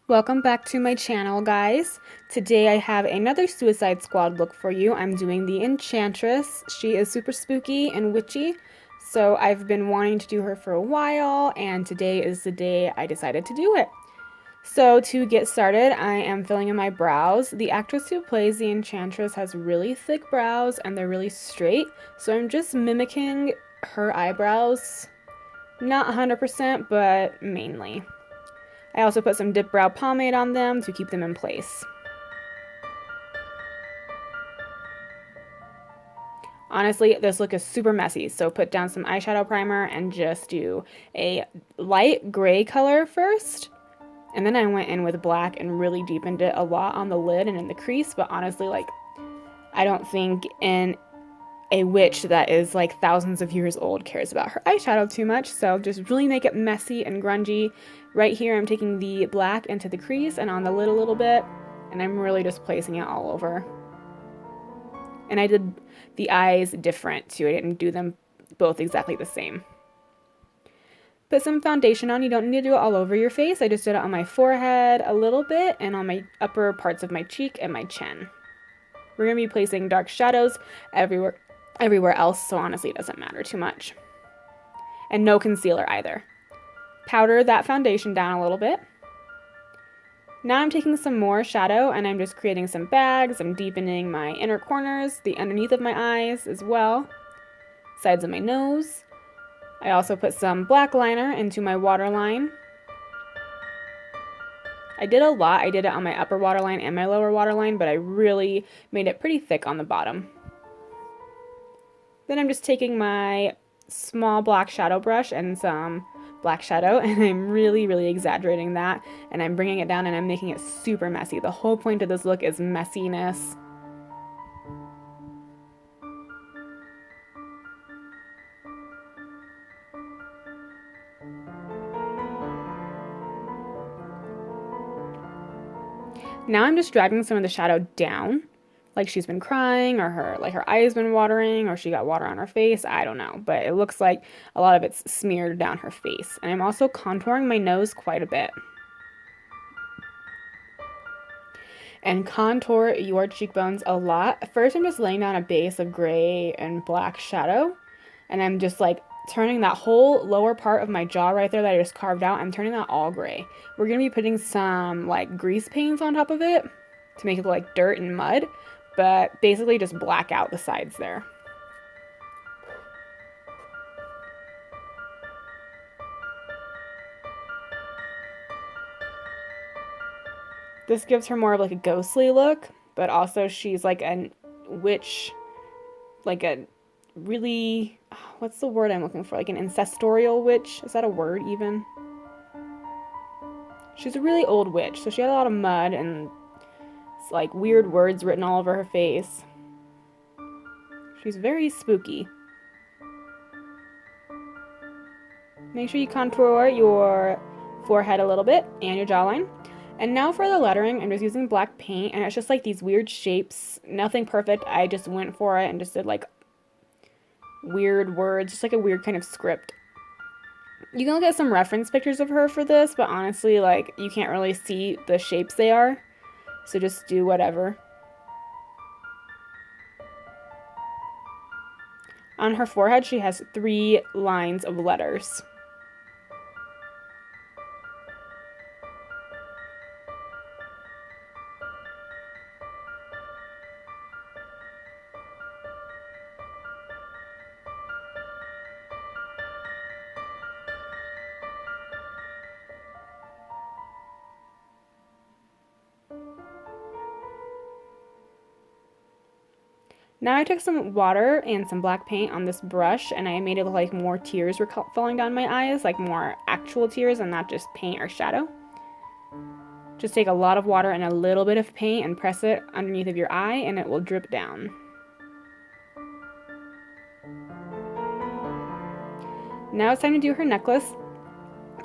Welcome back to my channel, guys. Today I have another Suicide Squad look for you. I'm doing the Enchantress. She is super spooky and witchy, so I've been wanting to do her for a while, and today is the day I decided to do it. So to get started, I am filling in my brows. The actress who plays the Enchantress has really thick brows and they're really straight, so I'm just mimicking her eyebrows. Not 100%, but mainly. I also put some dip brow pomade on them to keep them in place. Honestly, this look is super messy, so put down some eyeshadow primer and just do a light gray color first. And then I went in with black and really deepened it a lot on the lid and in the crease, but honestly, I don't think a witch that is like thousands of years old cares about her eyeshadow too much, so just really make it messy and grungy. Right here I'm taking the black into the crease and on the lid a little bit, and I'm really just placing it all over. And I did the eyes different too. I didn't do them both exactly the same. Put some foundation on. You don't need to do it all over your face. I just did it on my forehead a little bit and on my upper parts of my cheek and my chin. We're going to be placing dark shadows everywhere else, so honestly it doesn't matter too much. And no concealer either. Powder that foundation down a little bit. Now I'm taking some more shadow and I'm just creating some bags. I'm deepening my inner corners, the underneath of my eyes as well, sides of my nose. I also put some black liner into my waterline. I did a lot. I did it on my upper waterline and my lower waterline, but I really made it pretty thick on the bottom. Then I'm just taking my small black shadow brush and some black shadow, and I'm really exaggerating that, and I'm bringing it down and I'm making it super messy. The whole point of this look is messiness. Now I'm just dragging some of the shadow down, like she's been crying, or her eyes been watering, or she got water on her face. I don't know, but it looks like a lot of it's smeared down her face. And I'm also contouring my nose quite a bit. And contour your cheekbones a lot. First, I'm just laying down a base of gray and black shadow, and I'm just like turning that whole lower part of my jaw right there that I just carved out, I'm turning that all gray. We're going to be putting some like grease paints on top of it to make it look like dirt and mud, but basically just black out the sides there. This gives her more of like a ghostly look, but also she's like a witch, like a really, what's the word I'm looking for? Like an ancestral witch? Is that a word even? She's a really old witch, so she had a lot of mud and like weird words written all over her face. She's very spooky. Make sure you contour your forehead a little bit and your jawline. And now for the lettering, I'm just using black paint, and it's just like these weird shapes. Nothing perfect. I just went for it and just did like weird words, just like a weird kind of script. You can look at some reference pictures of her for this, but honestly, like, you can't really see the shapes they are. So just do whatever. On her forehead, she has 3 lines of letters. Now I took some water and some black paint on this brush, and I made it look like more tears were falling down my eyes, like more actual tears and not just paint or shadow. Just take a lot of water and a little bit of paint and press it underneath of your eye, and it will drip down. Now it's time to do her necklace.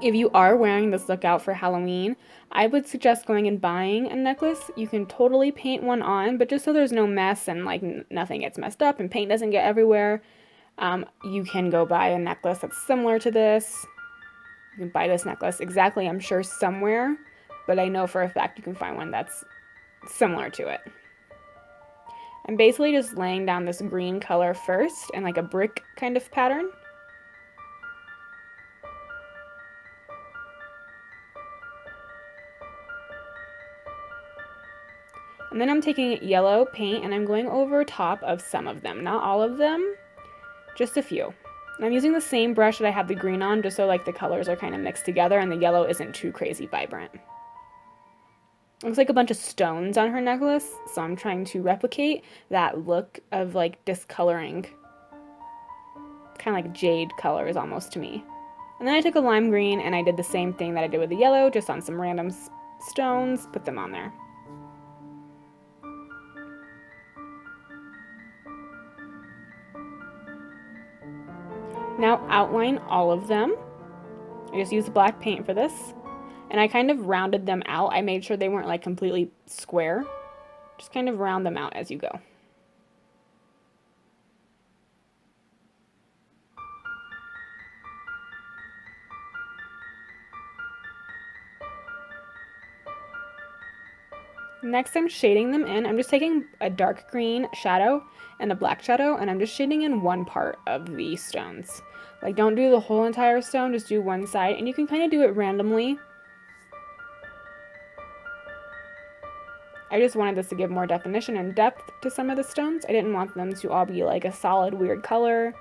If you are wearing this look out for Halloween, I would suggest going and buying a necklace. You can totally paint one on, but just so there's no mess and like nothing gets messed up and paint doesn't get everywhere, you can go buy a necklace that's similar to this. You can buy this necklace exactly, I'm sure, somewhere, but I know for a fact you can find one that's similar to it. I'm basically just laying down this green color first in like a brick kind of pattern. And then I'm taking yellow paint and I'm going over top of some of them. Not all of them, just a few. And I'm using the same brush that I have the green on just so like the colors are kind of mixed together and the yellow isn't too crazy vibrant. Looks like a bunch of stones on her necklace, so I'm trying to replicate that look of like discoloring. Kind of like jade colors almost to me. And then I took a lime green and I did the same thing that I did with the yellow, just on some random stones, put them on there. Now outline all of them. I just used black paint for this. And I kind of rounded them out. I made sure they weren't like completely square. Just kind of round them out as you go. Next, I'm shading them in. I'm just taking a dark green shadow and a black shadow, and I'm just shading in one part of the stones. Like, don't do the whole entire stone, just do one side, and you can kind of do it randomly. I just wanted this to give more definition and depth to some of the stones. I didn't want them to all be like a solid, weird color.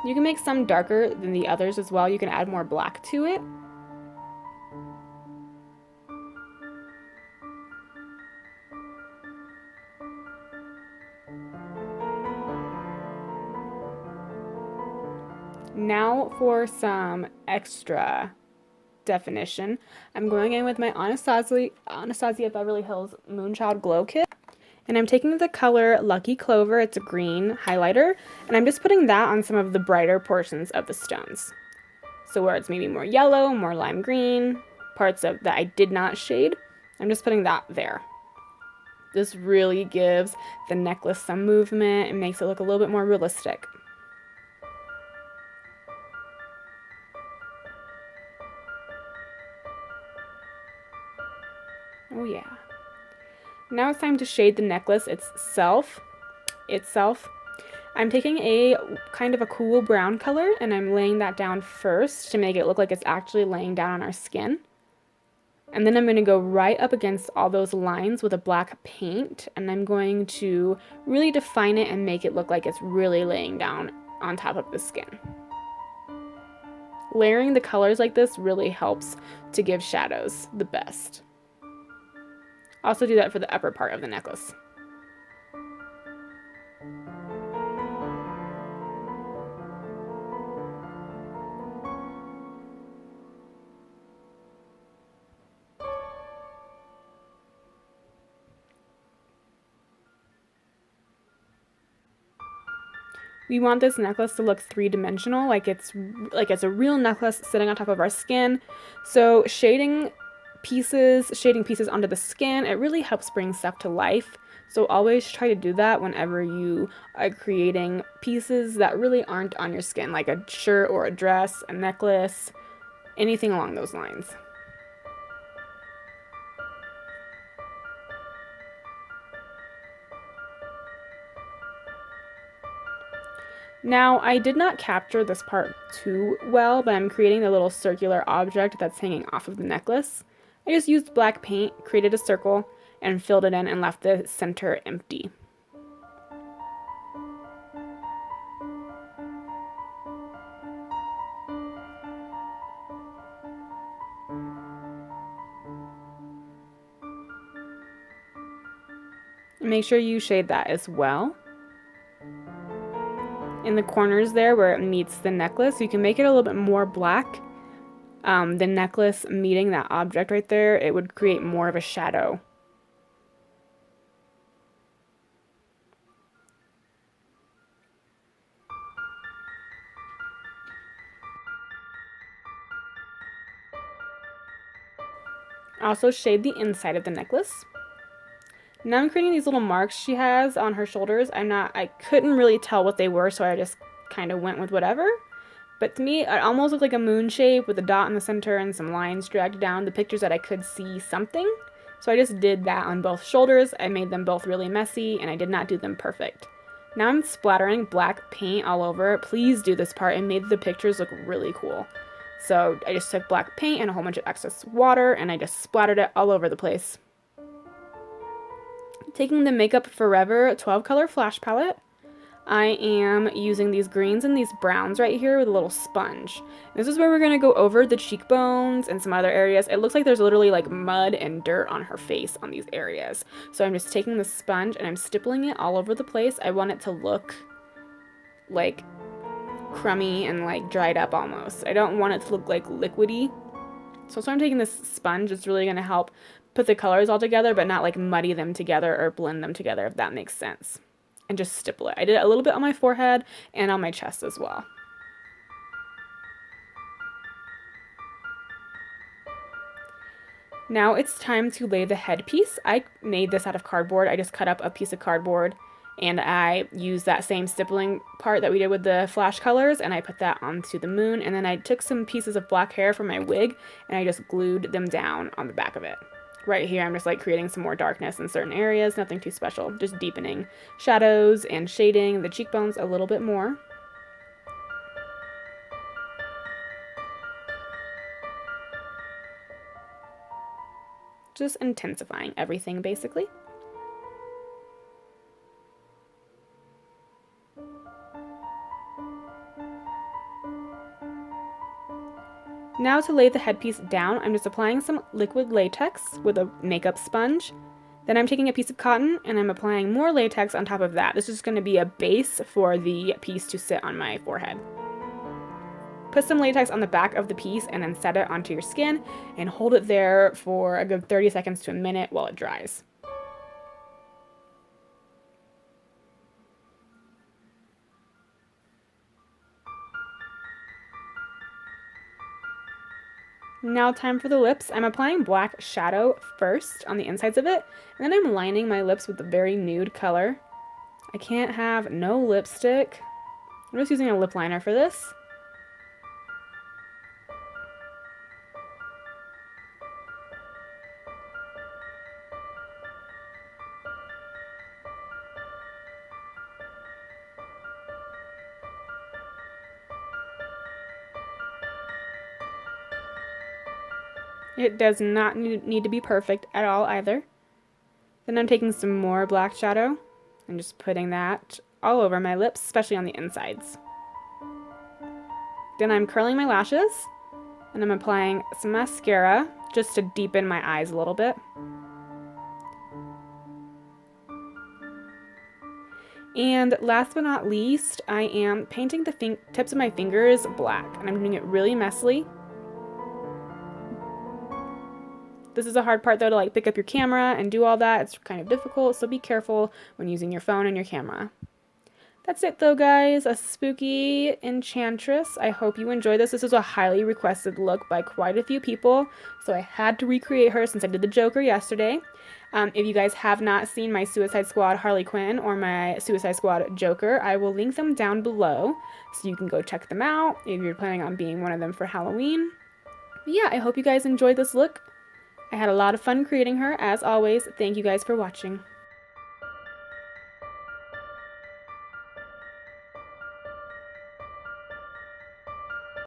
You can make some darker than the others as well. You can add more black to it. Now for some extra definition. I'm going in with my Anastasia Beverly Hills Moonchild Glow Kit. And I'm taking the color Lucky Clover, it's a green highlighter, and I'm just putting that on some of the brighter portions of the stones. So where it's maybe more yellow, more lime green, parts of that I did not shade, I'm just putting that there. This really gives the necklace some movement and makes it look a little bit more realistic. Oh yeah. Now it's time to shade the necklace itself. I'm taking a kind of a cool brown color and I'm laying that down first to make it look like it's actually laying down on our skin. And then I'm going to go right up against all those lines with a black paint and I'm going to really define it and make it look like it's really laying down on top of the skin. Layering the colors like this really helps to give shadows the best. Also do that for the upper part of the necklace. We want this necklace to look three-dimensional, like it's a real necklace sitting on top of our skin. So shading pieces onto the skin, it really helps bring stuff to life. So always try to do that whenever you are creating pieces that really aren't on your skin, like a shirt or a dress, a necklace, anything along those lines. Now, I did not capture this part too well, but I'm creating the little circular object that's hanging off of the necklace. I just used black paint, created a circle, and filled it in and left the center empty. Make sure you shade that as well. In the corners there where it meets the necklace, you can make it a little bit more black. The necklace meeting that object right there, it would create more of a shadow. I also shade the inside of the necklace. Now I'm creating these little marks she has on her shoulders. I couldn't really tell what they were, so I just kind of went with whatever. But to me, it almost looked like a moon shape with a dot in the center and some lines dragged down the pictures that I could see something. So I just did that on both shoulders. I made them both really messy, and I did not do them perfect. Now I'm splattering black paint all over. Please do this part. It made the pictures look really cool. So I just took black paint and a whole bunch of excess water, and I just splattered it all over the place. Taking the Makeup Forever 12 color flash palette, I am using these greens and these browns right here with a little sponge. This is where we're going to go over the cheekbones and some other areas. It looks like there's literally like mud and dirt on her face on these areas. So I'm just taking the sponge and I'm stippling it all over the place. I want it to look like crummy and like dried up almost. I don't want it to look like liquidy. So I'm taking this sponge. It's really going to help put the colors all together, but not like muddy them together or blend them together, if that makes sense. And just stipple it. I did it a little bit on my forehead and on my chest as well. Now it's time to lay the headpiece. I made this out of cardboard. I just cut up a piece of cardboard and I used that same stippling part that we did with the flash colors and I put that onto the moon, and then I took some pieces of black hair from my wig and I just glued them down on the back of it. Right here, I'm just like creating some more darkness in certain areas, nothing too special, just deepening shadows and shading the cheekbones a little bit more. Just intensifying everything, basically. Now to lay the headpiece down, I'm just applying some liquid latex with a makeup sponge. Then I'm taking a piece of cotton and I'm applying more latex on top of that. This is going to be a base for the piece to sit on my forehead. Put some latex on the back of the piece and then set it onto your skin and hold it there for a good 30 seconds to a minute while it dries. Now time for the lips. I'm applying black shadow first on the insides of it, and then I'm lining my lips with a very nude color. I can't have no lipstick. I'm just using a lip liner for this. It does not need to be perfect at all either. Then I'm taking some more black shadow and just putting that all over my lips, especially on the insides. Then I'm curling my lashes and I'm applying some mascara just to deepen my eyes a little bit. And last but not least, I am painting the tips of my fingers black, and I'm doing it really messily. This is a hard part though, to like pick up your camera and do all that. It's kind of difficult, so be careful when using your phone and your camera. That's it though, guys. A spooky Enchantress. I hope you enjoyed this. This was a highly requested look by quite a few people, so I had to recreate her since I did the Joker yesterday. If you guys have not seen my Suicide Squad Harley Quinn or my Suicide Squad Joker, I will link them down below so you can go check them out if you're planning on being one of them for Halloween. But yeah, I hope you guys enjoyed this look. I had a lot of fun creating her. As always, thank you guys for watching.